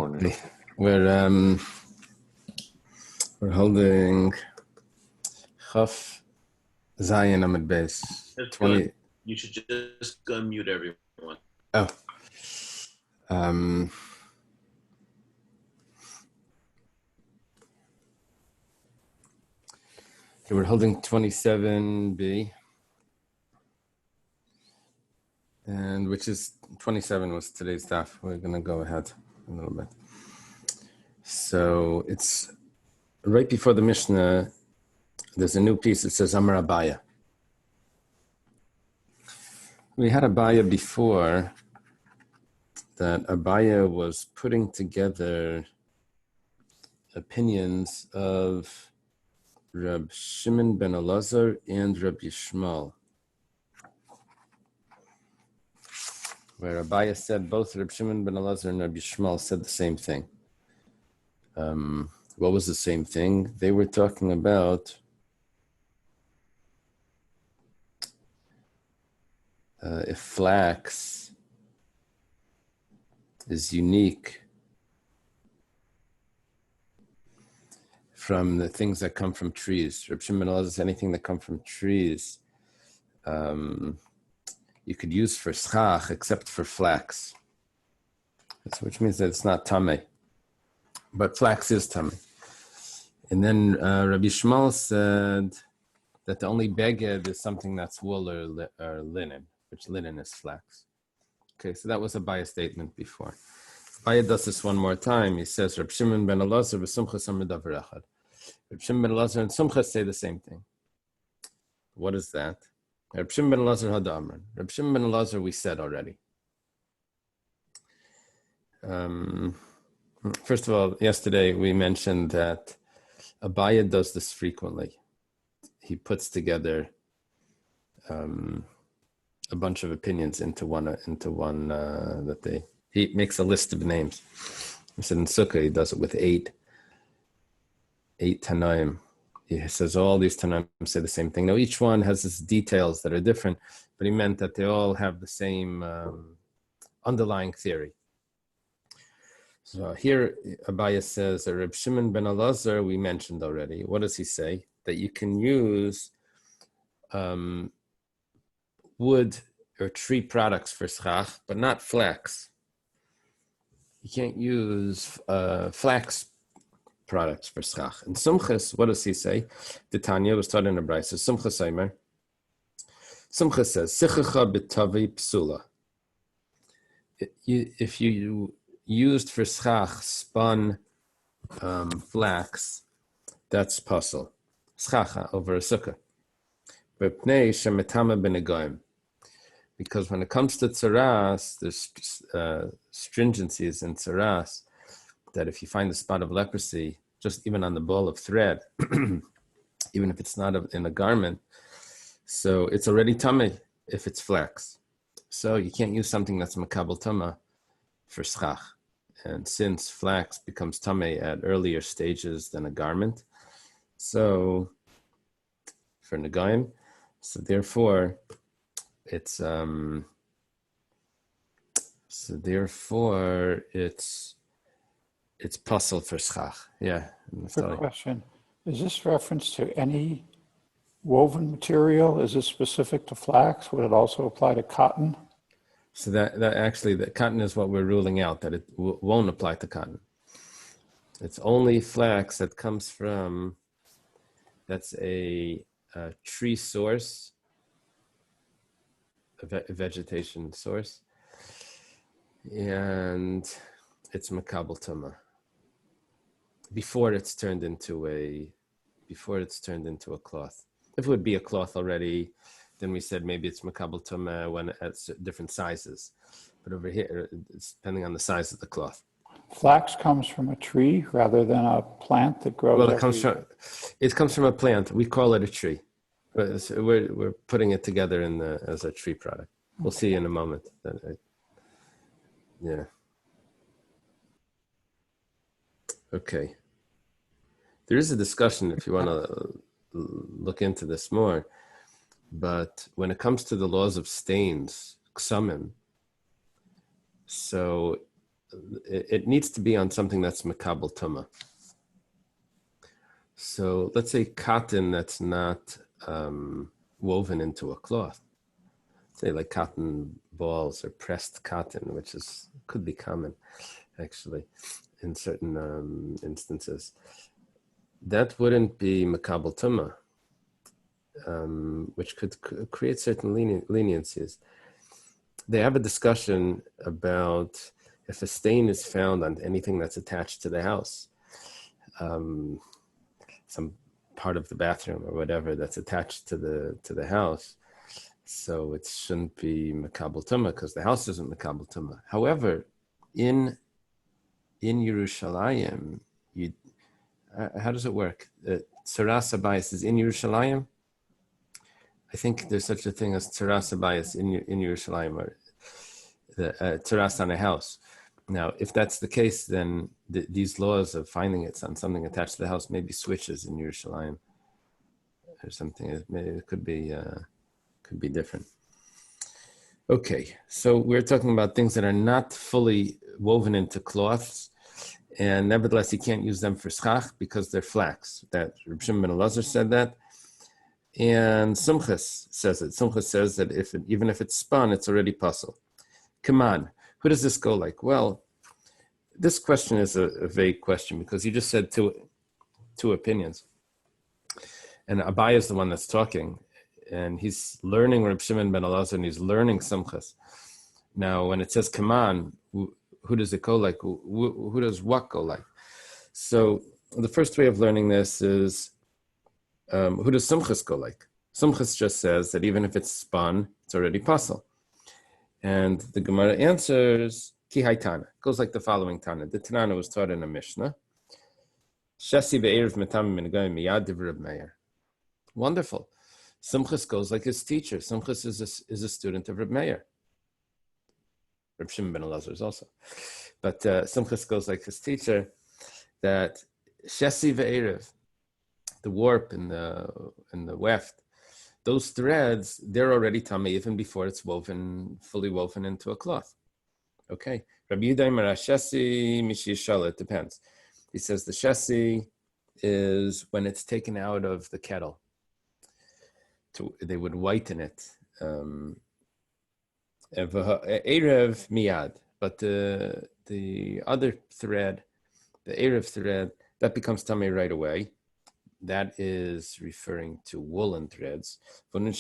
morning. We're holding Chaf Zayin Amid Beis. That's 20. Good. You should just unmute everyone. Oh. So we're holding 27b, and which is 27 was today's daf. We're gonna go ahead a little bit. So it's right before the Mishnah. There's a new piece that says Amar Abaya. We had Abaya before that Abaya was putting together opinions of Reb Shimon ben Elazar and Reb Yishmael, where Abaya said both Reb Shimon ben Elazar and Reb Yishmael said the same thing. What was the same thing? They were talking about if flax is unique from the things that come from trees. Reb Shimon ben Elazar says anything that comes from trees you could use for schach except for flax. Which means that it's not tameh. But flax is tameh. And then Rabbi Shmuel said that the only beged is something that's wool or linen, which linen is flax. Okay, so that was a bias statement before. Abaya does this one more time. He says, Reb Shimon ben Elazar v'sumchas amar davar echad. Reb Shimon ben Elazar and Sumchas say the same thing. What is that? Reb Shimon ben Elazar had amar. Reb Shimon ben Elazar we said already. First of all, yesterday we mentioned that Abaya does this frequently. He puts together a bunch of opinions into one that he makes a list of names. He said in Sukkah he does it with eight Tanaim. He says all these Tanaim say the same thing. Now each one has its details that are different, but he meant that they all have the same underlying theory. So here Abaya says that Reb Shimon ben Elazar we mentioned already. What does he say? That you can use wood or tree products for schach, but not flax. You can't use flax products for schach. And Sumchas, what does he say? The Tanya was taught in a brayso. Sumchas Eimer. Sumchas says, Sichacha b'tavi psula. If you used for schach spun flax, that's puzzle. Schacha over a sukkah. Because when it comes to tzaras, there's stringencies in tzaras that if you find a spot of leprosy, just even on the ball of thread, even if it's not in a garment, so it's already tameh if it's flax. So you can't use something that's makabel tama for schach. And since flax becomes tameh at earlier stages than a garment, so for Nagayim, so therefore it's puzzle for schach. Yeah. Good question. Is this reference to any woven material? Is this specific to flax? Would it also apply to cotton? So that actually, the cotton is what we're ruling out, that it won't apply to cotton. It's only flax that comes from, that's a tree source, a vegetation source, and it's makabel tuma. Before it's turned into a cloth. If it would be a cloth already, then we said maybe it's makabel tuma when at different sizes. But over here, it's depending on the size of the cloth. Flax comes from a tree rather than a plant that grows. Well, it comes from a plant. We call it a tree. But we're putting it together as a tree product. We'll see in a moment. Yeah. Okay. There is a discussion if you want to look into this more. But when it comes to the laws of stains, ksumim, so it needs to be on something that's makabel tuma. So let's say cotton that's not woven into a cloth. Say like cotton balls or pressed cotton, which could be common actually in certain instances. That wouldn't be makabel tuma, which could create certain leniencies. They have a discussion about if a stain is found on anything that's attached to the house, some part of the bathroom or whatever that's attached to the house, so it shouldn't be makabel tuma because the house isn't makabel tuma. However, in Yerushalayim, how does it work? Tzaras habayis is in Yerushalayim. I think there's such a thing as tzaras habayis in Yerushalayim, or tzaras on a house. Now, if that's the case, then these laws of finding it on something attached to the house maybe switches in Yerushalayim or something. It could be different. Okay, so we're talking about things that are not fully woven into cloths, and nevertheless you can't use them for schach because they're flax. That Reb Shimon ben Elazar said that, and Sumchus says it. Sumchus says that even if it's spun, it's already puzzle. Come on. Who does this go like? Well, this question is a vague question because you just said two opinions. And Abai is the one that's talking. And he's learning Reb Shimon ben Elazar and he's learning Sumchus. Now, when it says come on, who does it go like? Who does what go like? So the first way of learning this is who does Sumchus go like? Sumchus just says that even if it's spun, it's already puzzle. And the Gemara answers, Ki hai Tana. Goes like the following Tana. The Tana was taught in a Mishnah. Shesi ve'erev metam min goyim miyad div Reb Meir. Wonderful. Sumchus goes like his teacher. Sumchus is a student of Reb Meir. Reb Shimon ben Elazar is also. But Sumchus goes like his teacher, that Shesi ve'erev, the warp in the weft, those threads, they're already tamei even before it's fully woven into a cloth. Okay. Rabbi Yehuda Amar Shesi Mishiyashala, it depends. He says the Shesi is when it's taken out of the kettle. They would whiten it. Erev miyad. But the other thread, the Erev thread, that becomes tamei right away. That is referring to woolen threads. But the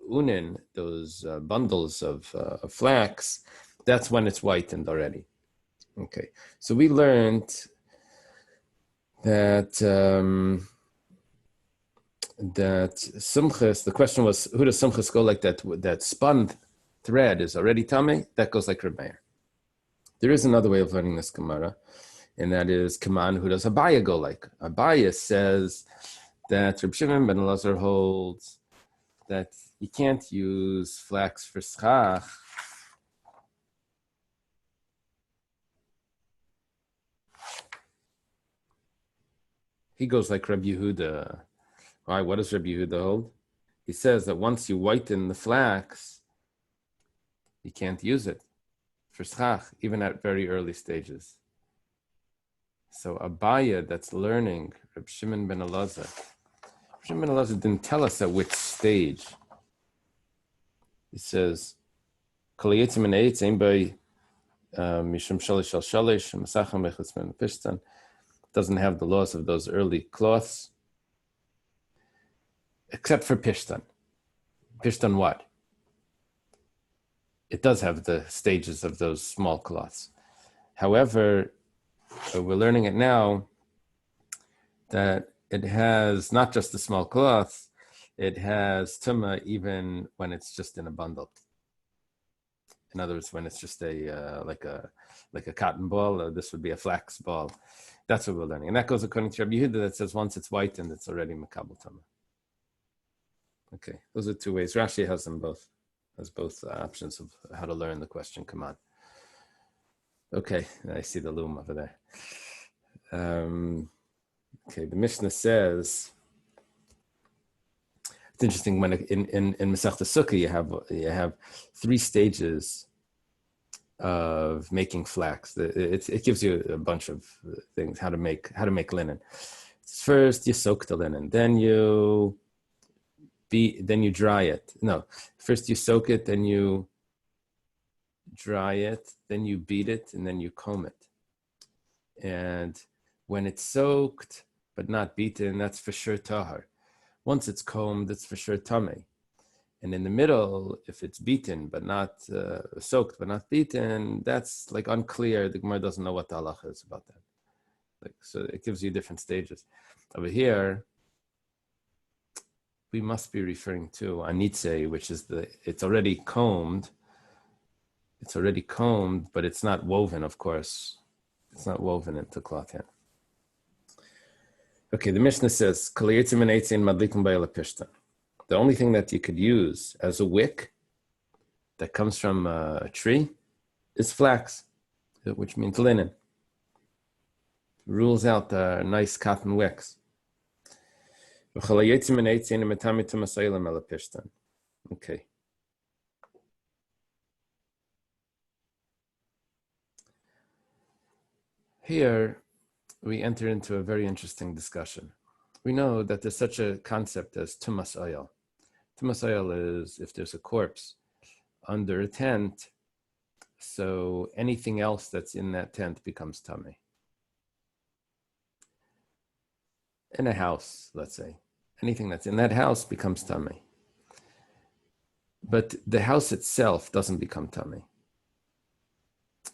unin, those bundles of flax, that's when it's whitened already. Okay, so we learned that that Sumchus, the question was, who does Sumchus go like that? That spun thread is already tamei. That goes like Reb Meir. There is another way of learning this Gemara. And that is, Kaman, who does Abaya go like? Abaya says that Reb Shimon ben Elazar holds that you can't use flax for schach. He goes like Rabbi Yehuda. Why? What does Rabbi Yehuda hold? He says that once you whiten the flax, you can't use it for schach, even at very early stages. So Abaya, that's learning Reb Shimon ben Elazar. Reb Shimon ben Elazar didn't tell us at which stage. He says, doesn't have the laws of those early cloths, except for Pishtan. Pishtan what? It does have the stages of those small cloths. However, we're learning it now that it has not just the small cloths, it has tumah even when it's just in a bundle. In other words, when it's just like a cotton ball, or this would be a flax ball. That's what we're learning. And that goes according to Rabbi Yehuda that says once it's whitened, it's already makabel tumah. Okay, those are two ways. Rashi has them both, has both options of how to learn the question. Come on. Okay, I see the loom over there. Okay, the Mishnah says, it's interesting when in Masechta Sukkah you have 3 stages of making flax. It gives you a bunch of things how to make linen. First, you soak the linen, then you dry it. No, first you soak it, then you dry it, then you beat it, and then you comb it. And when it's soaked but not beaten, that's for sure tahar. Once it's combed, it's for sure tamei. And in the middle, if it's beaten but not soaked but not beaten, that's like unclear. The Gemara doesn't know what the halacha is about that. So it gives you different stages. Over here, we must be referring to anitze, which is it's already combed. It's already combed, but it's not woven, of course. It's not woven into cloth yet. Okay, the Mishnah says, the only thing that you could use as a wick that comes from a tree is flax, which means linen. Rules out the nice cotton wicks. Okay. Here, we enter into a very interesting discussion. We know that there's such a concept as tumas oyel. Tumas oyel is if there's a corpse under a tent, so anything else that's in that tent becomes tummy. In a house, let's say, anything that's in that house becomes tummy. But the house itself doesn't become tummy.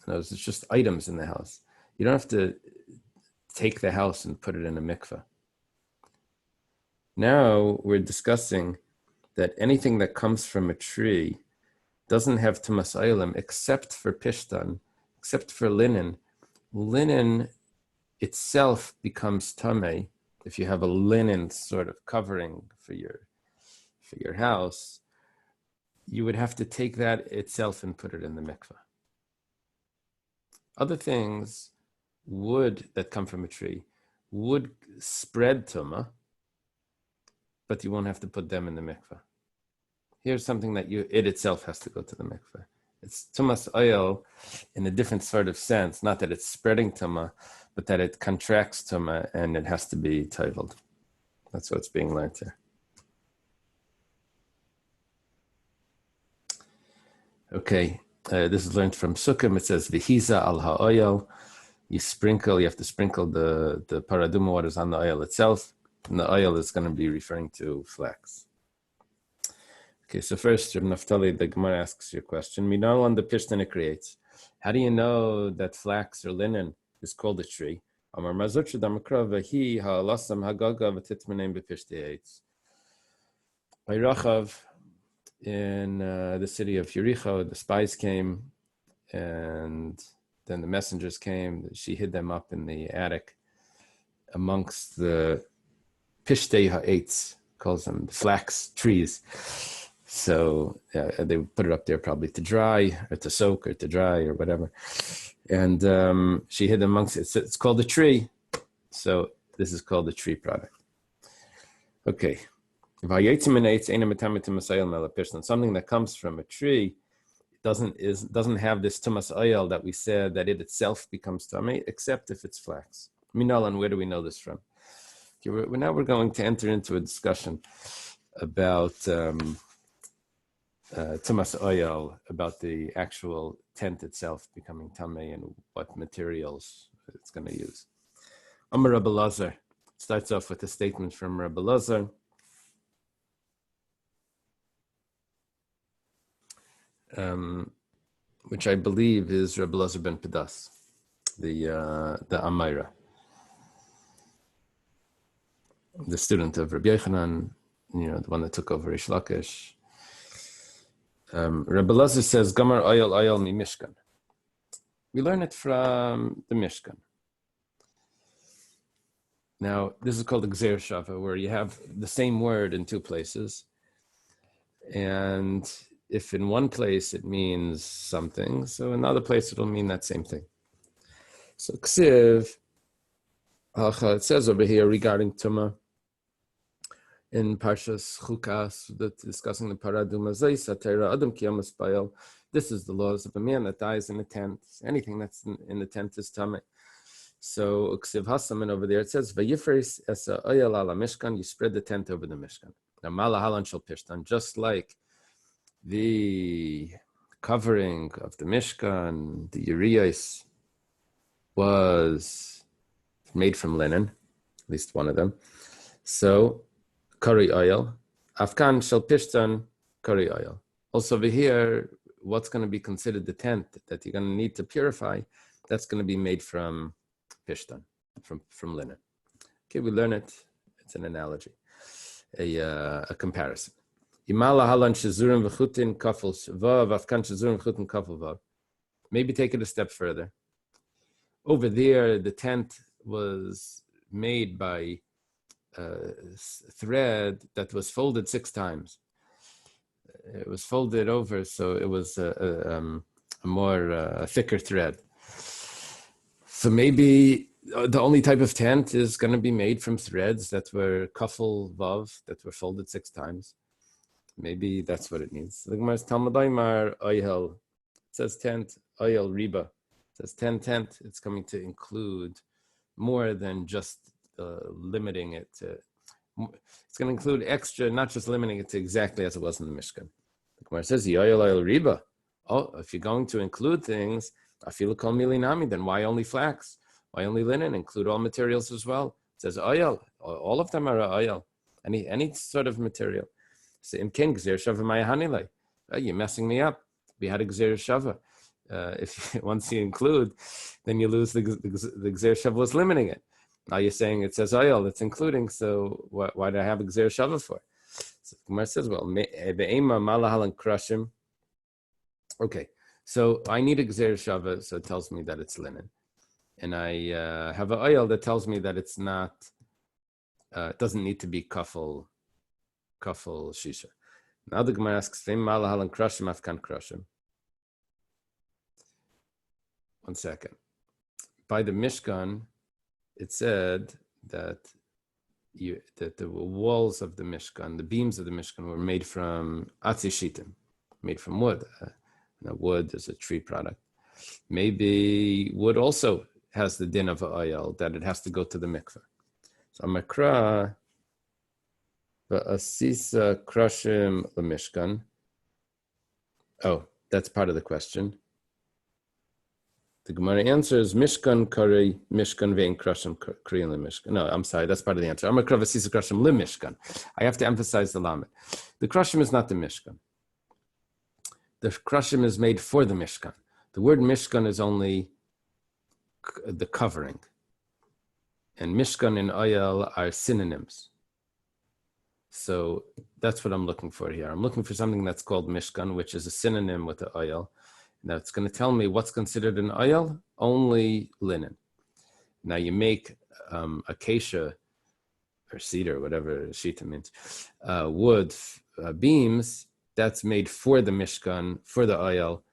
It's just items in the house. You don't have to take the house and put it in a mikveh. Now we're discussing that anything that comes from a tree doesn't have tumas oilim except for pishtan, except for linen. Linen itself becomes tamei. If you have a linen sort of covering for your house, you would have to take that itself and put it in the mikveh. Other things, wood that come from a tree, would spread tumah, but you won't have to put them in the mikveh. Here's something that it itself has to go to the mikveh. It's tumas oil in a different sort of sense, not that it's spreading tumah, but that it contracts tumah and it has to be toveled. That's what's being learned here. Okay, this is learned from Sukkim. It says, Vihiza al ha'oil. You have to sprinkle the paraduma waters on the oil itself, and the oil is going to be referring to flax. Okay, so first, Reb Naftali, the Gemara asks your question. Minal on the pishtan it creates. How do you know that flax or linen is called a tree? Amar Mazutra Damakrava, he ha'alasam hagaga v'titmanem b'pishti. By Rachav, in the city of Yericho, the spies came, and then the messengers came. She hid them up in the attic amongst the pishtei ha'etz, calls them the flax trees. So they would put it up there probably to dry, or to soak, or to dry, or whatever. And she hid them amongst it. It's called a tree. So this is called the tree product. Okay. Something that comes from a tree doesn't have this tumas oil that we said that it itself becomes tamei, except if it's flax. Minal, and where do we know this from? Okay, now we're going to enter into a discussion about tumas oil, about the actual tent itself becoming tamei and what materials it's going to use. Amar Rabbi Lazar starts off with a statement from Rabbi Lazar. Which I believe is Rabbi Lazar ben Pedas, the Amira, the student of Rabbi Yochanan, the one that took over Rish Lakish. Rabbi Lazar says, Gamar oyel mi Mishkan. We learn it from the Mishkan. Now, this is called a Gzeir Shava, where you have the same word in two places, and if in one place it means something, so in another place it'll mean that same thing. So Ksiv, it says over here regarding Tumah, in Parshas Chukas, discussing the Paraduma Zeis, Atera Adam Kiyamas Bayal, This is the laws of a man that dies in a tent. Anything that's in the tent is tamei. So Uksiv Hasaman over there, it says, Vayifres esa oyel ala mishkan, you spread the tent over the mishkan. Now, malahalan shel pishtan, just like the covering of the mishkan, the urias, was made from linen, at least one of them. So, curry oil, afkan shel pishtan, curry oil. Also over here, what's going to be considered the tent that you're going to need to purify, that's going to be made from pishtan, from linen. Okay, we learn it. It's an analogy, a comparison. Imala halan shezurim v'chutin kafel vav afkan shezurim v'chutin kafel vav. Maybe take it a step further. Over there, the tent was made by thread that was folded 6 times. It was folded over, so it was a more thicker thread. So maybe the only type of tent is going to be made from threads that were kafel vav, that were folded 6 times. Maybe that's what it means. The Gemara is Talmud Aymar Oyel. It says tent, Oyel Riba. It says tent. It's coming to include more than just limiting it to. It's going to include extra, not just limiting it to exactly as it was in the Mishkan. The Gemara says Oyel Riba. Oh, if you're going to include things, afilu kol milinami, then why only flax? Why only linen? Include all materials as well. It says Oyel. All of them are Oyel. Any sort of material. So in King Gzer Shava Maya Hanilei. You're messing me up. We had a Gzer Shava. Once you include, then you lose the Gzer Shava was limiting it. Now you're saying it says oil, it's including, so why do I have a Gzer Shava for? So Gemara says, well, Be'ema Malahalan Krashim. Okay, so I need a Gzer Shava, so it tells me that it's linen. And I have an oil that tells me that it's not, it doesn't need to be kafel shisha. Now the Gemara asks, Malahalan Krashim, Afkan Krashim. 1 second. By the Mishkan, it said that the walls of the Mishkan, the beams of the Mishkan, were made from atzi shitim, made from wood. Wood is a tree product. Maybe wood also has the din of oil, that it has to go to the mikveh. So Makra, Asisa Krashim Mishkan. Oh, that's part of the question. The Gemara answers Mishkan Kari Mishkan Vein Krashim Kriyan Mishkan. No, I'm sorry, that's part of the answer. Amakra Asisa Krashim Le Mishkan. I have to emphasize the lamed. The Krashim is not the Mishkan. The Krashim is made for the Mishkan. The word Mishkan is only the covering. And Mishkan and Oyel are synonyms. So that's what I'm looking for here. I'm looking for something that's called Mishkan, which is a synonym with the oil. Now it's going to tell me what's considered an oil, only linen. Now you make acacia or cedar, whatever shita means, wood beams, that's made for the Mishkan, for the oil,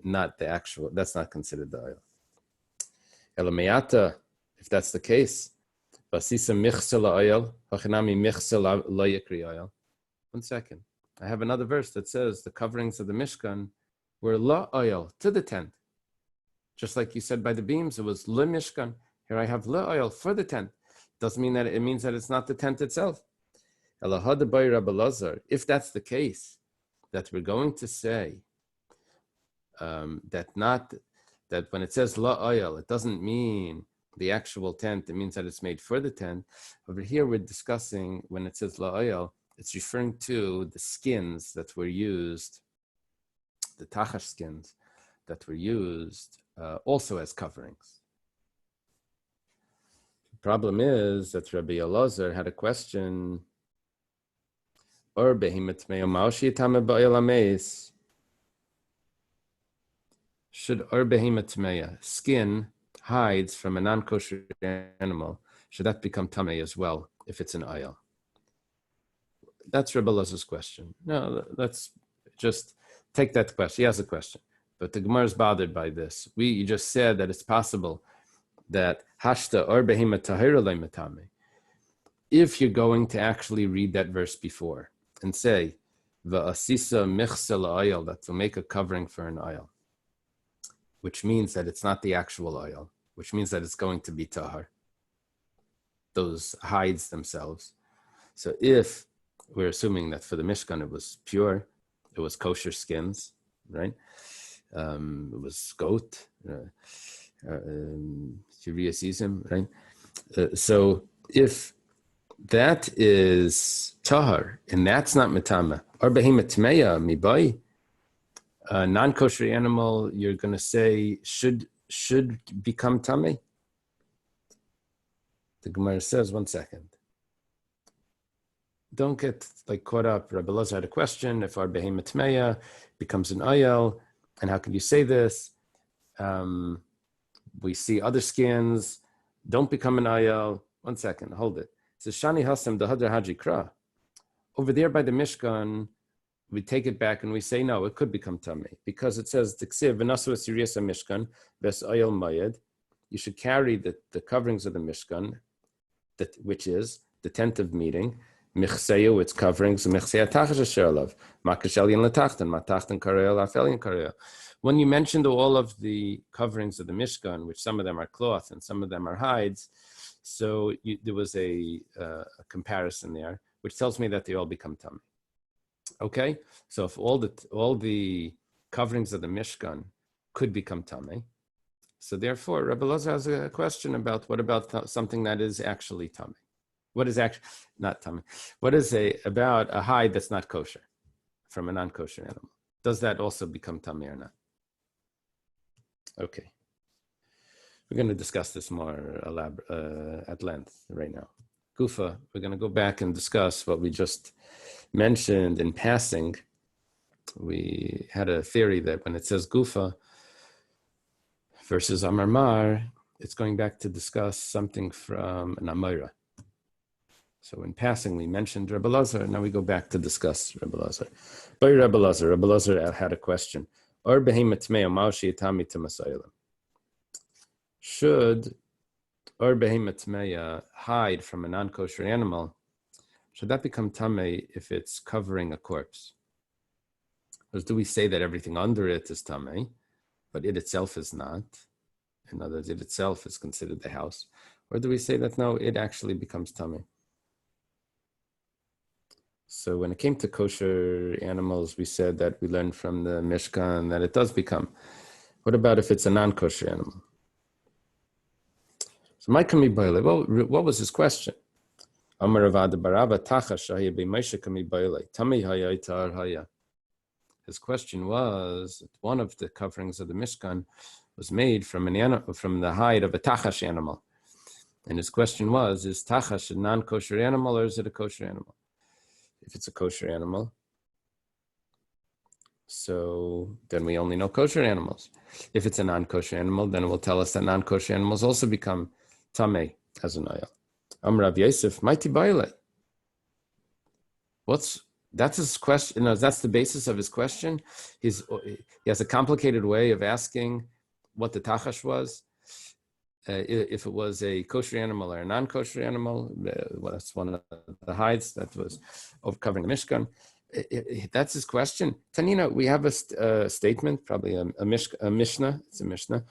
not the actual, that's not considered the oil. Elameata, if that's the case, Basisa michsel oil, hachinami michsel lo yikri oil. 1 second. I have another verse that says the coverings of the Mishkan were la oil, to the tent. Just like you said by the beams, it was le Mishkan. Here I have la oil for the tent. Doesn't mean that it means that it's not the tent itself. If that's the case, that we're going to say that when it says la oil, it doesn't mean the actual tent, it means that it's made for the tent. Over here, we're discussing when it says la oil, it's referring to the skins that were used, the tachash skins that were used also as coverings. The problem is that Rabbi Elazar had a question. Or behemoth meo maushi tame ba'il ameis. Should or behemoth mea, skin, hides from a non-kosher animal, should that become tamei as well if it's an oil? That's Rabbi Elazar's question. No, let's just take that question. He has a question. But the Gemara is bothered by this. You just said that it's possible that hashta or behemoth tahira le'matame. If you're going to actually read that verse before and say V'asisa michsel oil, that will make a covering for an oil, which means that it's not the actual oil, which means that it's going to be tahar. Those hides themselves. So if we're assuming that for the Mishkan it was pure, it was kosher skins, right? It was goat, right? So if that is tahar and that's not mitama, or behemoth tmeya mibai, a non-kosher animal, you're going to say should become tamei. The Gemara says, one second. Don't get caught up. Rabbi Elazar had a question. If our behemoth tmeya becomes an ayel, and how can you say this? We see other skins don't become an ayel. One second, hold it. It says Shani Hasam Dahadar Haji Kra. Over there by the Mishkan, we take it back and we say no, it could become tamei because it says Tiksiv V'nasu Asiriyasa Mishkan Ves Ayel Mayed. You should carry the coverings of the Mishkan, which is the tent of meeting. Michseyu, its coverings. Michseya Tachash Asherlav. Makashelian Latachten. Matachten Kareel Afelian Kareel. When you mentioned all of the coverings of the Mishkan, which some of them are cloth and some of them are hides, so there was a comparison there, which tells me that they all become tamei. Okay, so if all the coverings of the Mishkan could become tamei, so therefore Rabbi Elazar has a question about what about something that is actually tamei? What is actually not tamei? What is about a hide that's not kosher from a non-kosher animal? Does that also become tamei or not? Okay, we're going to discuss this more at length right now. Gufa, we're going to go back and discuss what we just mentioned in passing. We had a theory that when it says Gufa versus Amarmar, it's going back to discuss something from an Amira. So in passing, we mentioned Rabbi Elazar. Now we go back to discuss Rabbi Elazar. By Rabbi Elazar had a question. Should or behemoth tmeya hide from a non-kosher animal, should that become tamei if it's covering a corpse? Or do we say that everything under it is tamei, but it itself is not? In other words, it itself is considered the house. Or do we say that no, it actually becomes tamei? So when it came to kosher animals, we said that we learned from the Mishkan that it does become. What about if it's a non-kosher animal? So my kami baile, well, what was his question? Amar Avad Barava Tacha Shahya B'Moshe kami baile Tami Haya Itar Haya. His question was one of the coverings of the Mishkan was made from the hide of a tachash animal, and his question was: is tachash a non-kosher animal or is it a kosher animal? If it's a kosher animal, so then we only know kosher animals. If it's a non-kosher animal, then it will tell us that non-kosher animals also become tamei as an ayah. Rav Yosef, mighty baile. That's his question. No, that's the basis of his question. He has a complicated way of asking what the tachash was. If it was a kosher animal or a non-kosher animal, that's one of the hides that was covering the Mishkan. That's his question. Tanina, we have a statement, probably a Mishnah. It's a Mishnah.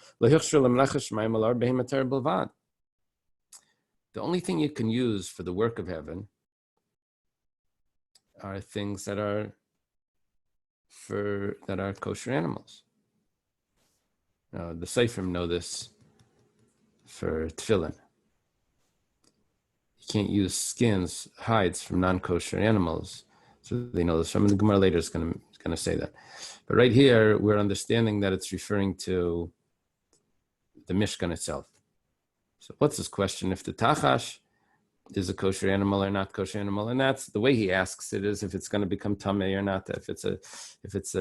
The only thing you can use for the work of heaven are things that are kosher animals. Now, the Seifrim know this for tefillin. You can't use skins, hides from non-kosher animals. So they know this. Some of the Gemara later is going to say that. But right here, we're understanding that it's referring to the Mishkan itself. So what's his question? If the tachash is a kosher animal or not kosher animal, and that's the way he asks it is if it's going to become tamei or not. If it's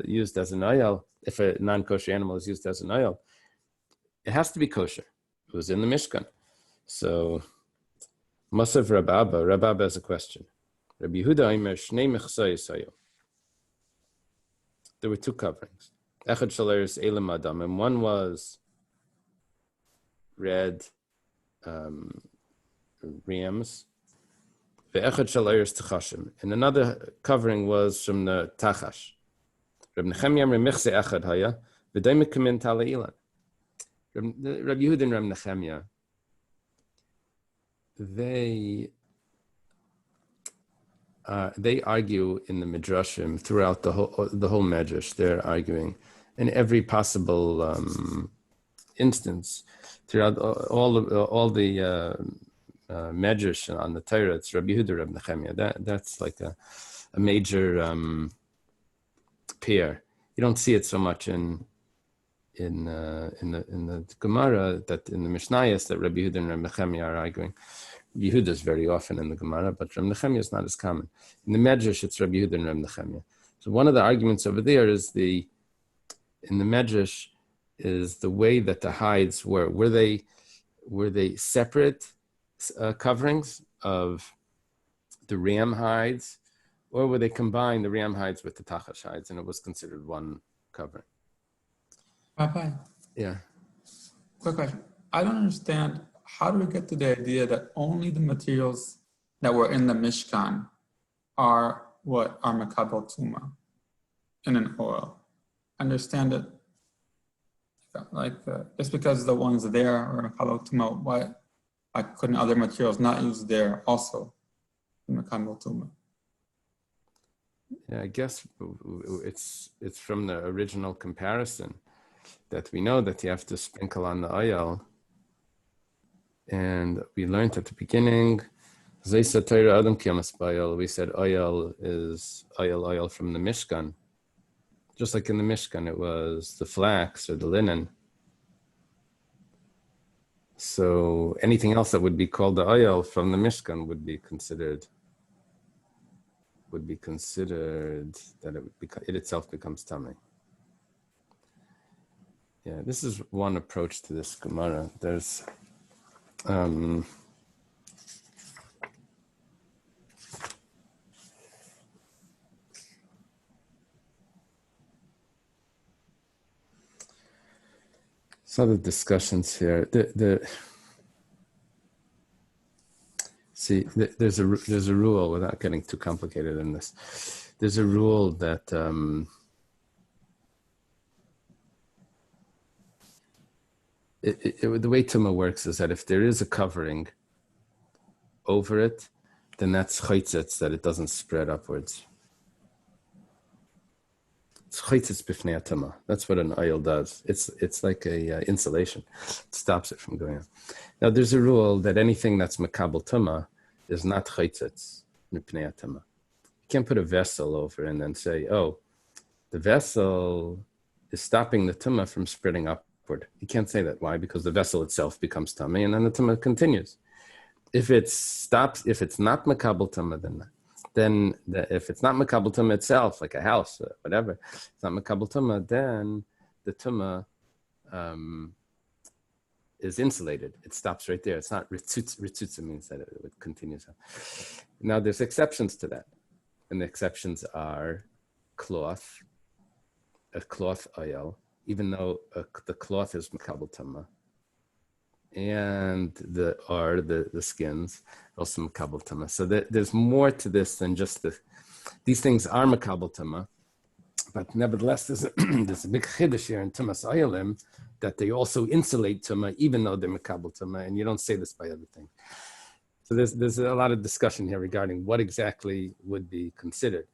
used as an ayal, if a non-kosher animal is used as an ayal, it has to be kosher. It was in the Mishkan. So Masav Rabbi has a question. Rabbi Yehuda Aimer Shnei Mechsayis Hayo. There were two coverings. Echad Shaleris Elim Adam, and one was red rams, ve'echad shel eiros tachashim. And another covering was from the tachash. Rabbi Nechemia remichse echad haya v'day mekamin tala ilan. Rabbi Yehuda and Rabbi Nechemia, they argue in the midrashim throughout the whole medrash. They're arguing in every possible instance throughout all the medrash on the Torah. It's Rabbi Yehuda, Rabbi Nechemia. That's like a major pair. You don't see it so much in the Gemara, that in the Mishnayos that Rabbi Yehuda and Rabbi Nechemia are arguing. Yehuda is very often in the Gemara, but Rabbi Nechemia is not as common. In the Medrash, it's Rabbi Yehuda and Rabbi Nechemia. So one of the arguments over there is in the Medrash is the way that the hides were. Were they separate coverings of the ram hides, or were they combined, the ram hides with the tachash hides, and it was considered one covering? Rabbi, Yeah. quick question. I don't understand. How do we get to the idea that only the materials that were in the Mishkan are what are Makabel Tuma in an oil? Understand it. Just because the ones there are Makabel Tuma, why couldn't other materials not used there also in Makabel Tuma? Yeah, I guess it's from the original comparison that we know that you have to sprinkle on the oil. And we learned at the beginning, we said oil is oil from the Mishkan. Just like in the Mishkan, it was the flax or the linen. So anything else that would be called the oil from the Mishkan would be considered that it itself becomes tummy. Yeah, this is one approach to this Gemara. There's some other discussions here. There's a rule, without getting too complicated in this. There's a rule that the way Tumah works is that if there is a covering over it, then that's chaytzitz, that it doesn't spread upwards. It's chaytzitz b'fnei Tumah. That's what an oil does. It's like a insulation. It stops it from going on. Now there's a rule that anything that's makabel Tumah is not chaytzitz b'fnei Tumah. You can't put a vessel over and then say, oh, the vessel is stopping the Tumah from spreading upward. You can't say that. Why? Because the vessel itself becomes tummy, and then the tumah continues. If it stops, if it's not makabel tumah, then if it's not makabel tumah itself, like a house or whatever, it's not makabel tumah, then the tumah is insulated. It stops right there. It's not ritzutz. Ritzutz means that it continues. Now there's exceptions to that, and the exceptions are cloth, a cloth oil, even though the cloth is makabel tumah, and the skins also makabel tumah. So there's more to this than just these things are makabel tumah, but nevertheless there's a big chiddush here in tumas oilim that they also insulate tumah even though they're makabel tumah, and you don't say this by other things. So there's a lot of discussion here regarding what exactly would be considered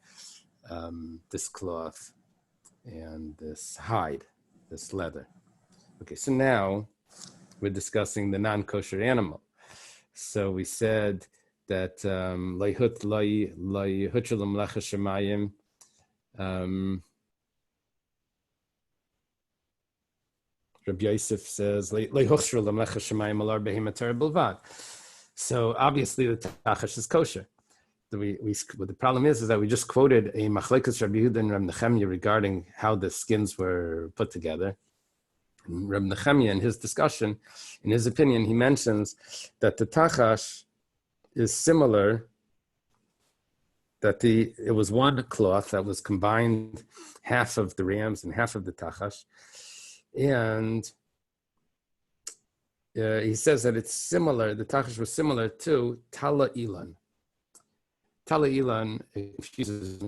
this cloth and this hide. This leather. Okay, so now we're discussing the non-kosher animal. So we said that Rabbi Yosef says, so obviously the tachash is kosher. The problem is that we just quoted a machlekes Rabbi Yehuda and Rabbi Nechemia regarding how the skins were put together. And Rabbi Nechemia, in his discussion, in his opinion, he mentions that the tachash is similar, that it was one cloth that was combined, half of the rams and half of the tachash. And he says that it's similar, the tachash was similar to tala ilan. Tala Ilan confuses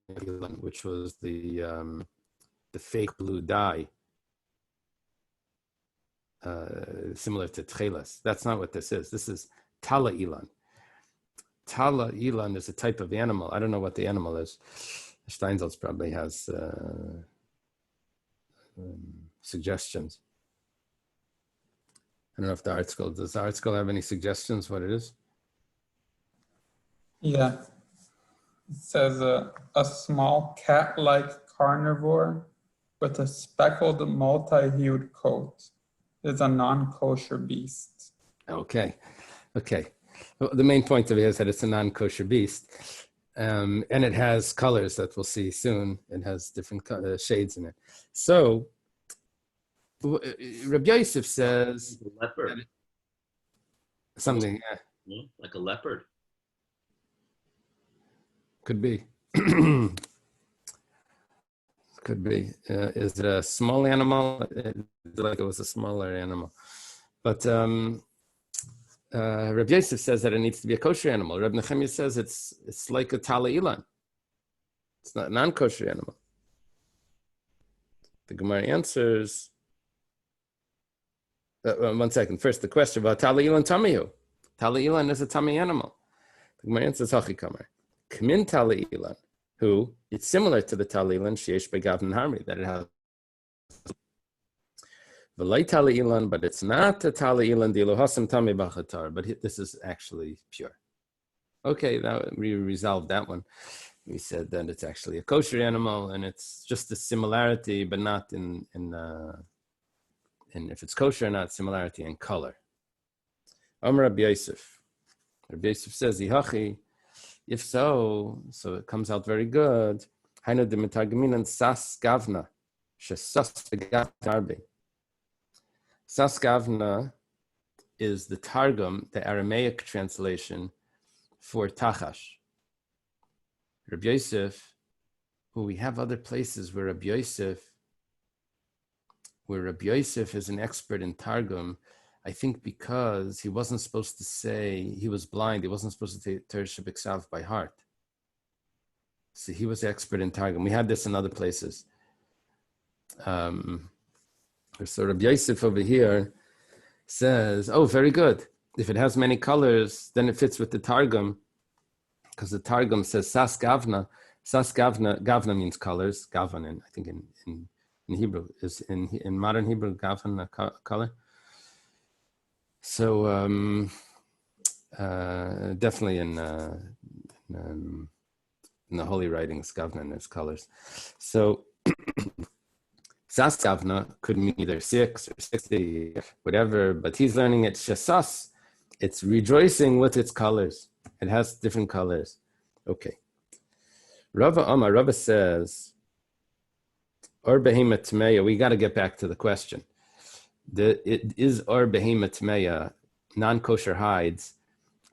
Ilan, which was the fake blue dye, similar to Tchelas. That's not what this is. This is Tala Ilan. Tala Ilan is a type of animal. I don't know what the animal is. Steinsaltz probably has suggestions. I don't know if does the article have any suggestions what it is? Yeah. It says a small cat-like carnivore with a speckled multi-hued coat is a non-kosher beast. Okay. Well, the main point of it is that it's a non-kosher beast. And it has colors that we'll see soon. It has different shades in it. So, Rabbi Yosef says Leopard. something, Like a leopard. could be. Could be. Is it a small animal? Like it was a smaller animal. But Rabbi Yosef says that it needs to be a kosher animal. Rabbi Nechemia says it's like a tala ilan. It's not a non-kosher animal. The Gemara answers. One second. First, the question about tala ilan tamiyu. Tala ilan is a tummy animal. The Gemara answers hachikamar. Kmin tala ilan, who it's similar to the tala ilan sheyesh begavin harmi, that it has. V'lay tala ilan, but it's not a tala ilan dilu hasam tami bachatar. But this is actually pure. Okay, now we resolved that one. We said that it's actually a kosher animal, and it's just a similarity, but not in if it's kosher or not, similarity in color. Amar Rabbi Yosef. Rabbi Yosef says, Yihachi, if so it comes out very good. Hainu de mitagminan sas gavna, shesas gavna. Sas gavna is the Targum, the Aramaic translation for Tachash. Rabbi Yosef, who we have other places where Rabbi Yosef is an expert in Targum, I think because he wasn't supposed to say, he was blind, he wasn't supposed to say Teresh B'Ksav by heart. So he was expert in Targum. We had this in other places. So Rabbi Yosef over here says, oh, very good. If it has many colors, then it fits with the Targum, because the Targum says Sas Gavna. Sas Gavna, Gavna means colors. Gavan, I think in Hebrew, is in modern Hebrew, Gavan, a color. So definitely in the holy writings, Gavna is colors. So Sas Gavna could mean either 6 or 60, whatever, but he's learning it Shasas. It's rejoicing with its colors. It has different colors. Okay. Rava says, Or Behema Tmeya, we got to get back to the question. Is Or Behema Tmeya, non-kosher hides,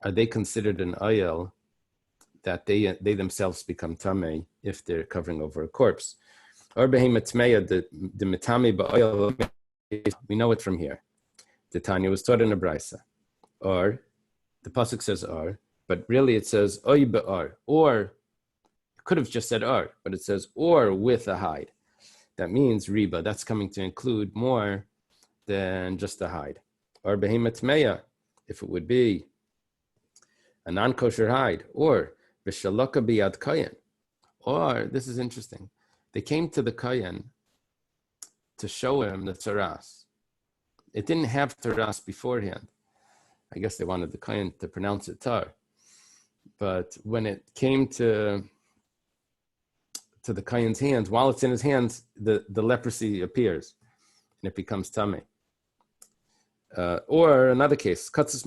are they considered an oil that they themselves become tamei if they're covering over a corpse? Or Behema Tmeya, the mitami ba'oil, we know it from here. The Tanya was taught in a brisa. Or, the pasuk says or, but really it says oy be'or, or it could have just said or, but it says or with a hide. That means riba. That's coming to include more than just a hide. Or behemoth meya, if it would be a non-kosher hide, or b'shalaka biyad kayan. Or, this is interesting, they came to the kayan to show him the tzaras. It didn't have tzaras beforehand. I guess they wanted the kayan to pronounce it tar. But when it came to the kayan's hands, while it's in his hands, the leprosy appears and it becomes tummy. Or another case, if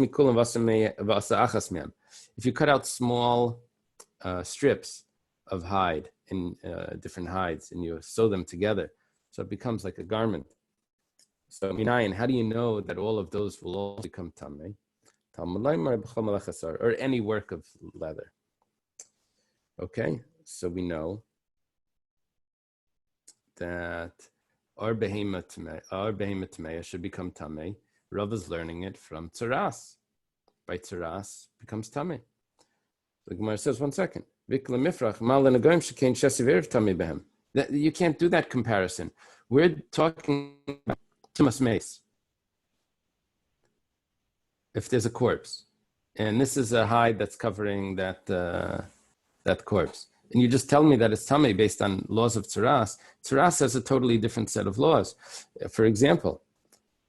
you cut out small strips of hide in different hides and you sew them together, so it becomes like a garment. So minayin, how do you know that all of those will all become tummy? Or any work of leather. Okay, so we know that our behemoth tmeya should become tamei. Rav is learning it from tzaras. By tzaras becomes tamei. The Gemara says, 1 second. Vikla mifrach, mal lenagoyim shekein shesiv erev tamei behem. You can't do that comparison. We're talking about tumas meis. If there's a corpse, and this is a hide that's covering that corpse, and you just tell me that it's tamei based on laws of tzaras, tzaras has a totally different set of laws. For example,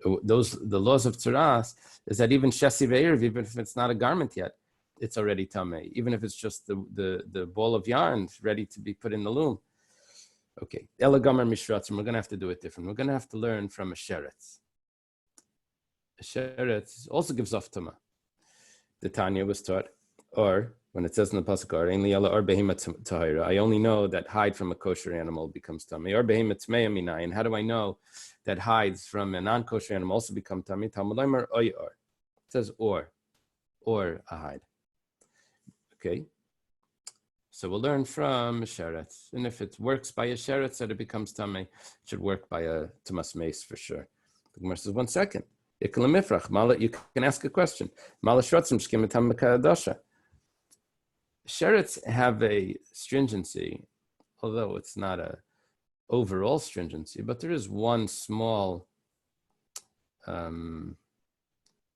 the laws of tzaras is that even shesiv erev, even if it's not a garment yet, it's already tamei. Even if it's just the ball of yarn ready to be put in the loom. Okay, Elagamar Mishratzim, we're going to have to do it different. We're going to have to learn from a sheretz. A sheretz also gives off tuma. The Tanya was taught, or when it says in the pasuk, or behema tahira, I only know that hide from a kosher animal becomes tummy. Or behema tmeya minayin. How do I know that hides from a non-kosher animal also become tummy? Talmud Omer oy or. It says or a hide. Okay. So we'll learn from a sheretz. And if it works by a sheretz that it becomes tamei, it should work by a tumas meis for sure. The Gemara says, 1 second. You can ask a question. Sheretz have a stringency, although it's not a overall stringency, but there is one small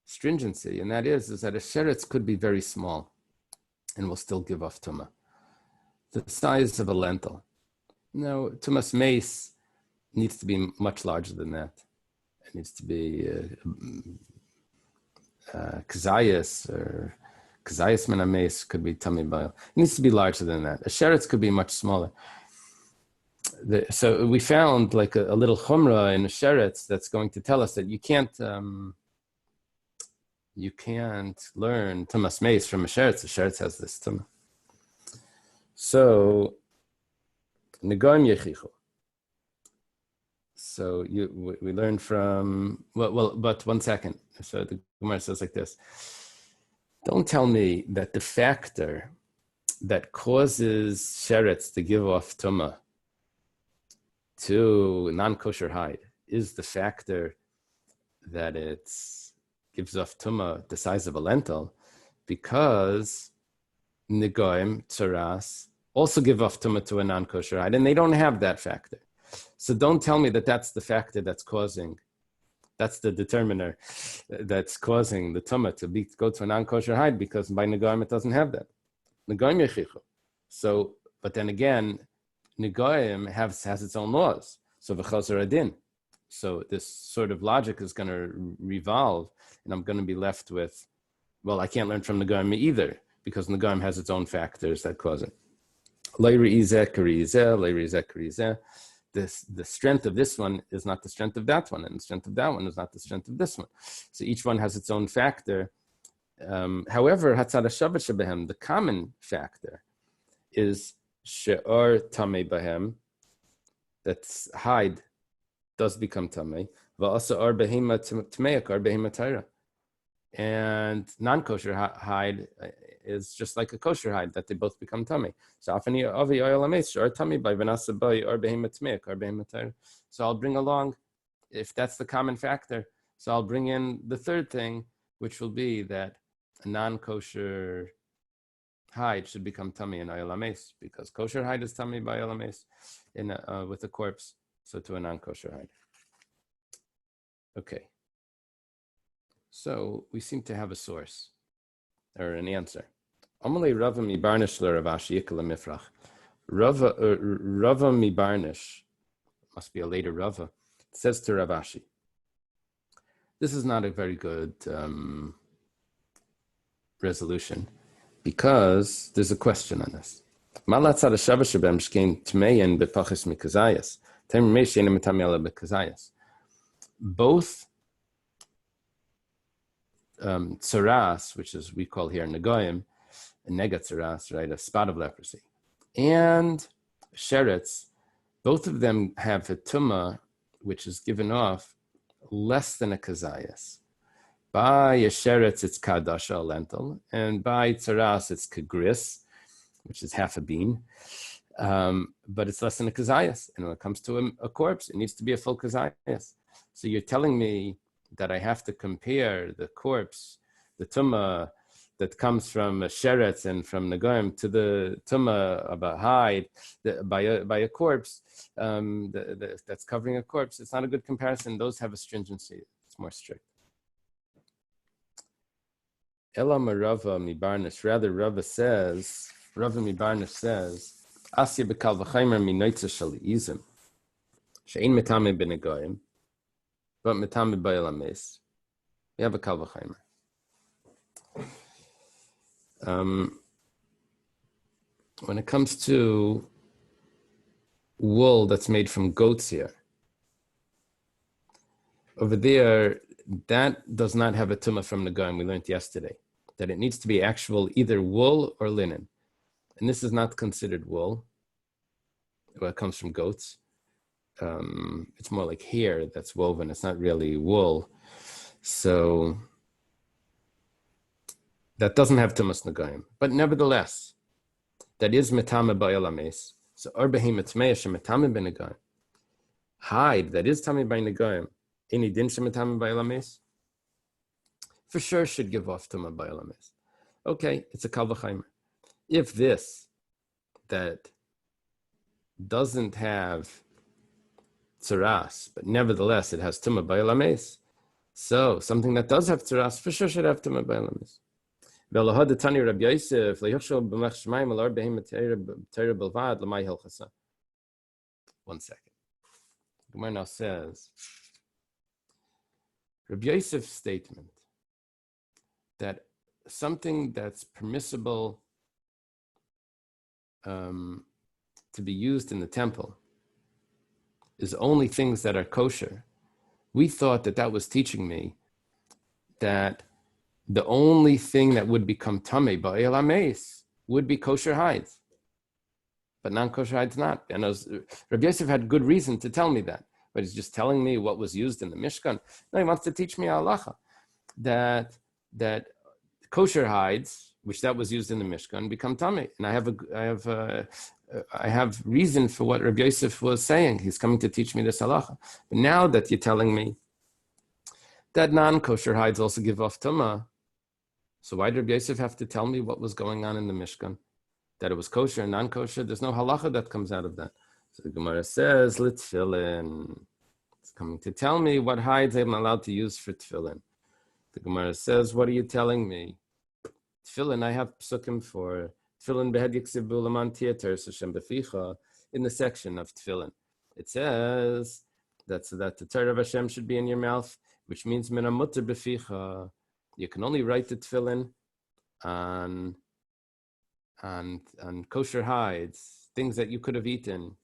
stringency, and that is that a sheretz could be very small and will still give off tumah. The size of a lentil. No, tumas meis needs to be much larger than that. It needs to be kazayas or kazayas min meis could be tummy bile. It needs to be larger than that. A sheretz could be much smaller. So we found like a little chumrah in a sheretz that's going to tell us that you can't learn tumas meis from a sheretz. A sheretz has this tumah. So, negoim yechichu. So we learn from but 1 second. So the Gemara says like this: don't tell me that the factor that causes sheretz to give off tumah to non-kosher hide is the factor that it gives off tumah the size of a lentil, because negoim tzaras also give off tumah to a non-kosher hide, and they don't have that factor. So don't tell me that that's the factor that's the determiner that's causing the tumah to go to a non-kosher hide, because by negoim it doesn't have that. Negoim yechichu. So, but then again, negoim has its own laws. So v'chazer adin. So this sort of logic is going to revolve, and I'm going to be left with, well, I can't learn from negoim either, because negoim has its own factors that cause it. The strength of this one is not the strength of that one, and the strength of that one is not the strength of this one. So each one has its own factor. However, the common factor is she'or tamei bahem, that's hide does become tamei, va'asa or behema tmeiak or behema taira. And non-kosher hide is just like a kosher hide, that they both become tummy. So afani avi oil ames or tummy by vanasa boy or behema tmeik or behema taira. So I'll bring along, if that's the common factor, so I'll bring in the third thing, which will be that a non-kosher hide should become tummy in oil ames, because kosher hide is tummy by oil ames in with a corpse. So to a non-kosher hide. Okay. So we seem to have a source or an answer. Amalei Rava mi barnish le Ravashi yikla mifrach. Rava mi barnish, must be a later Rava, says to Ravashi, this is not a very good resolution, because there's a question on this. Malatzad Shabbos Shabem shkein tmeyin bepachis mikazayas. Tem meishin mitamela bekazayas. Both tsaras, which is we call here negoyim, a nega tsaras, right, a spot of leprosy, and sheretz, both of them have a tumah which is given off less than a kazayas. By a sheretz, it's kadasha, a lentil, and by tsaras, it's kagris, which is half a bean, but it's less than a kazayas. And when it comes to a corpse, it needs to be a full kazayas. So you're telling me that I have to compare the corpse, the tumah, that comes from sheretz and from Nagoyim to the tumah of a hide by a corpse that's covering a corpse, it's not a good comparison. Those have a stringency. It's more strict. Elam Rava Mibarnish. Rather, Rava Mibarnish says, Asya bekal v'chaymer minoitza shal izim. She'ein metame b'negoyim, but metame b'elam mes. We have a kal v'chaymer. When it comes to wool that's made from goat's hair, over there, that does not have a tumah from Nagoyim. We learned yesterday that it needs to be actual either wool or linen. And this is not considered wool. Well, it comes from goats. It's more like hair that's woven. It's not really wool. So that doesn't have tumas Nagoyim. But nevertheless, that is metame ba'elames. So arbehim etmeya shemetame b'Nagoyim. Hide, that is tame by Nagoyim. Any din shemetame ba'elames? For sure should give off tumah ba'elames. Okay, it's a kal v'chaymer. If this that doesn't have tzaras, but nevertheless it has tumah ba'elames, so something that does have tzaras for sure should have tumah ba'elames. One second. Gemara now says, Rabbi Yosef's statement that something that's permissible to be used in the temple is only things that are kosher. We thought that was teaching me that the only thing that would become tamei ba'el hameis would be kosher hides, but non-kosher hides not. And Rabbi Yosef had good reason to tell me that, but he's just telling me what was used in the Mishkan. No, he wants to teach me halacha that kosher hides, which that was used in the Mishkan, become tamei. And I have reason for what Rabbi Yosef was saying. He's coming to teach me this halacha. But now that you're telling me that non-kosher hides also give off tumah, so why did Rabbi Yosef have to tell me what was going on in the Mishkan? That it was kosher and non-kosher? There's no halacha that comes out of that. So the Gemara says, L'tfilin. It's coming to tell me what hides I'm allowed to use for tefillin. The Gemara says, what are you telling me? Tefillin, I have psukim for tefillin behed yiksibu laman tiater s'Hashem beficha in the section of tefillin. It says that the Torah of Hashem should be in your mouth, which means mina mutter beficha. You can only write the tefillin on kosher hides, things that you could have eaten.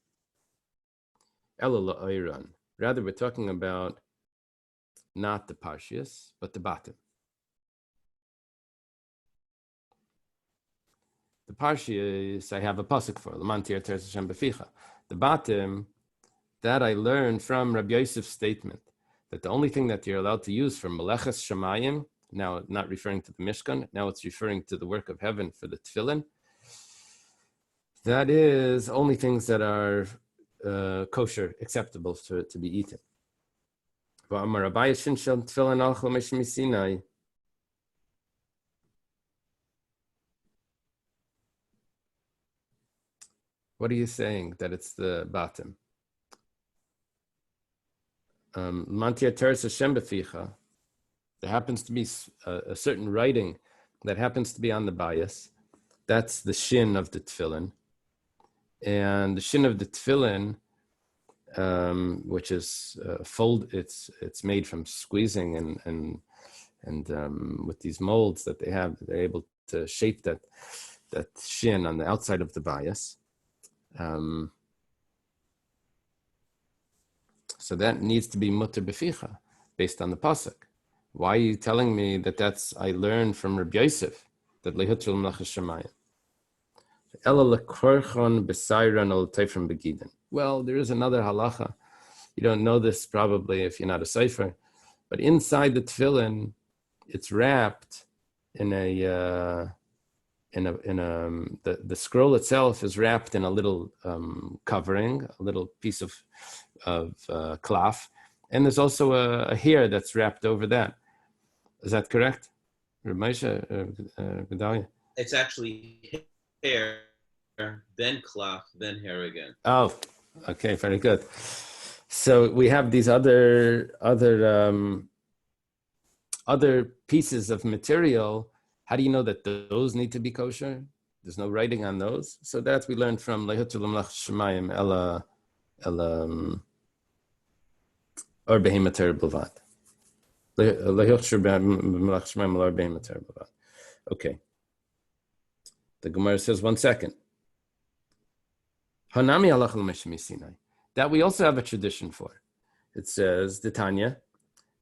Ela la'ayran. Rather, we're talking about not the parshias, but the batim. The parshias, I have a pasuk for. Laman ti'er teres Hashem beficha. The batim, that I learned from Rabbi Yosef's statement, that the only thing that you're allowed to use for meleches shamayim, now not referring to the Mishkan, now it's referring to the work of heaven for the tefillin. That is only things that are kosher, acceptable to be eaten. What are you saying that it's the bottom? Mantia teres Hashem beficha. There happens to be a certain writing that happens to be on the bias. That's the shin of the tefillin. And the shin of the tefillin, which is it's made from squeezing and with these molds that they have, they're able to shape that shin on the outside of the bias. So that needs to be mutter beficha based on the pasuk. Why are you telling me that I learned from Rabbi Yosef that lehutrul melaches shamayim? Well, there is another halacha. You don't know this probably if you're not a sefer, but inside the tefillin, it's wrapped in the scroll itself is wrapped in a little covering, a little piece of cloth, and there's also a hair that's wrapped over that. Is that correct? Gedalia. It's actually hair, then cloth, then hair again. Oh, okay, very good. So we have these other pieces of material. How do you know that those need to be kosher? There's no writing on those. So that we learned from Lehutul Melach Shemayim Ela or Behemoter Blavad. Lehutul Melach Shemayim Ela or Behemoter Blavad. Okay. The Gemara says, 1 second. Hanami halach l'meshmi Sinai. That we also have a tradition for. It says, the Tanya,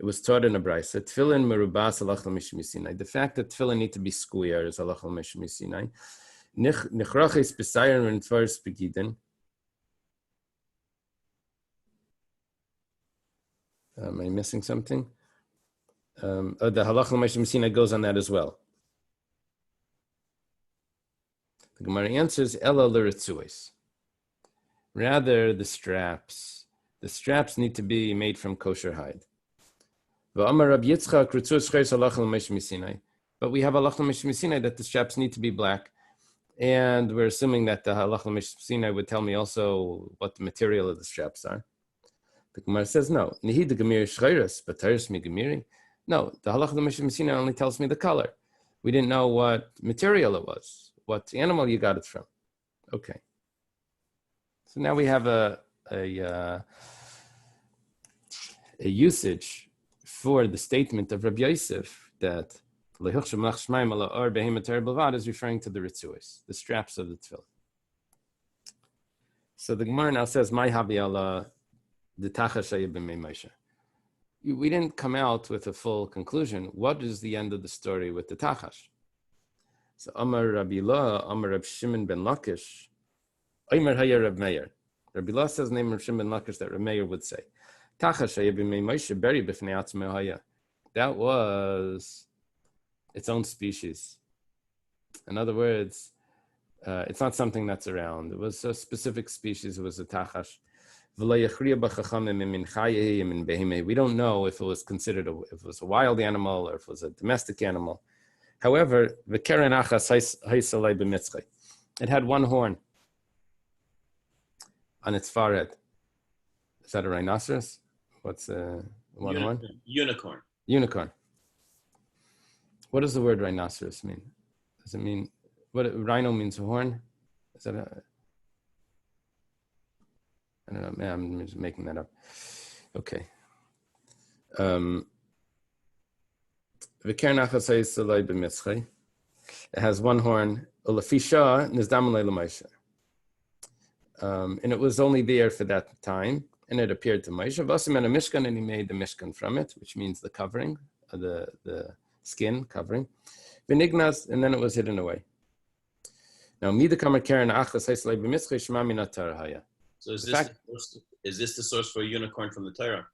it was taught in a brisa, tefillin merubas halach l'meshmi Sinai. The fact that tefillin need to be square is halach l'meshmi Sinai. Nichrachis b'sayin and tvaris begiden. Am I missing something? The halach l'meshmi Sinai goes on that as well. The Gemara answers, ela l'ritzuis. Rather, the straps. The straps need to be made from kosher hide. But we have halach l'meshmi Sinai that the straps need to be black. And we're assuming that the halach l'meshmi Sinai would tell me also what the material of the straps are. The Gemara says, no. No, the halach l'meshmi Sinai only tells me the color. We didn't know what material it was, what animal you got it from. Okay. So now we have a usage for the statement of Rabbi Yosef that is referring to the ritzuos, the straps of the tefillin. So the Gemara now says, "My habiala the tachashaya b'mei Moshe." We didn't come out with a full conclusion. What is the end of the story with the tachash? So Amar Rabbi La, Amar Rab Shimon ben Lakish. Omer Haya Reb Meir. Rabbi Allah says the name of Shimon Lakish that Reb Meir would say. That was its own species. In other words, it's not something that's around. It was a specific species. It was a tachash. We don't know if it was considered if it was a wild animal or if it was a domestic animal. However, it had one horn on its forehead. Is that a rhinoceros? What's one horn? Unicorn. Unicorn. What does the word rhinoceros mean? Does it mean what rhino means a horn? Is that I don't know. Man, I'm just making that up. Okay. It has one horn. And it was only there for that time, and it appeared to Moshe. And he made the mishkan from it, which means the covering, the skin covering. And then it was hidden away. Now, So is this the source for a unicorn from the Torah?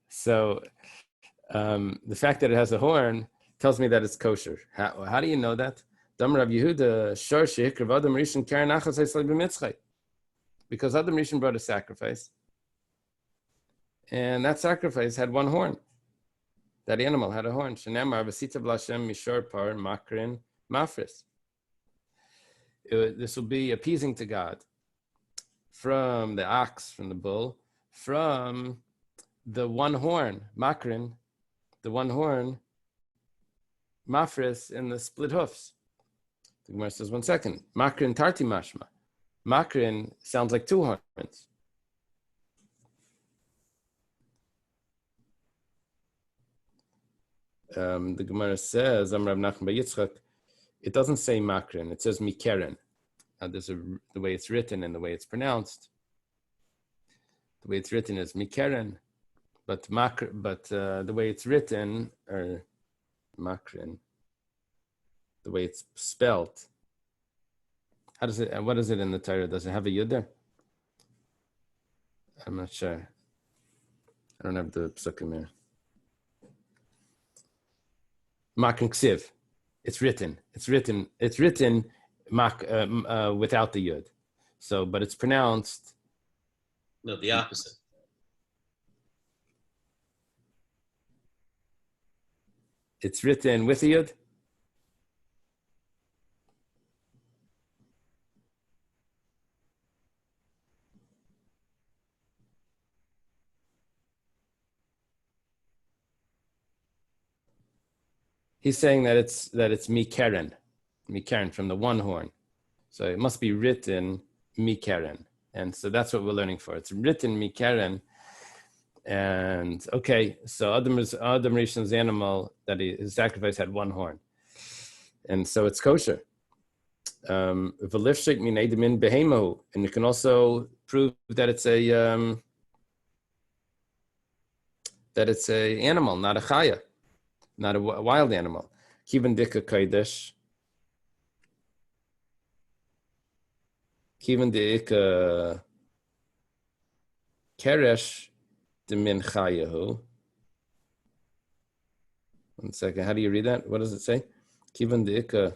So the fact that it has a horn tells me that it's kosher. How do you know that? Because Adam Rishon brought a sacrifice, and that sacrifice had one horn. That animal had a horn. This will be appeasing to God from the ox, from the bull, from the one horn, makrin, the one horn, mafris, in the split hoofs. The Gemara says, 1 second. Makrin tarti mashma. Makrin sounds like two horns. The Gemara says, Amar Rav Nachman bar Yitzchak, it doesn't say makrin, it says mikeren. Now there's the way it's written and the way it's pronounced. The way it's written is mikeren, but the way it's written, or makrin, the way it's spelled. What is it in the Torah? Does it have a yud there? I'm not sure. I don't have the psukim here. Makrin ksiv. It's written without the yud. So, but it's pronounced. No, the opposite. It's written with a yud. He's saying that it's mikeren from the one horn. So it must be written mikeren. And so that's what we're learning for. It's written mikeren. And okay, so Adam Rishon's animal that his sacrifice had one horn. And so it's kosher. And you can also prove that it's a animal, not a chaya, not a wild animal. Kivan dika kodesh. Kivan dika keresh de min chayahu. 1 second, how do you read that? What does it say? Kivan dika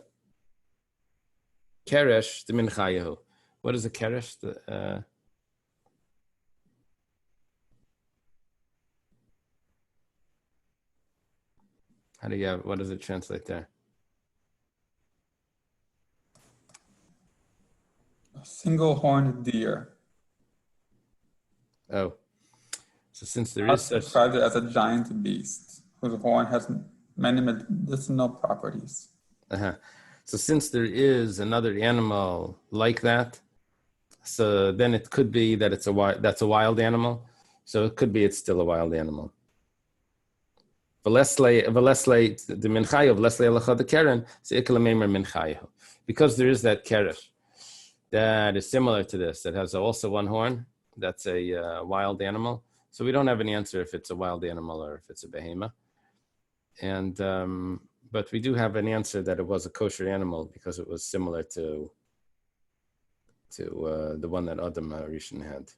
keresh de min chayahu. What is a keresh? What does it translate there? A single-horned deer. Oh, so since there God is such... describes it as a giant beast whose horn has many medicinal properties. So since there is another animal like that, so then it could be that that's a wild animal. So it could be it's still a wild animal. Because there is that keresh that is similar to this, that has also one horn, that's a wild animal. So we don't have an answer if it's a wild animal or if it's a behemoth. And but we do have an answer that it was a kosher animal because it was similar to the one that Adam Rishon had.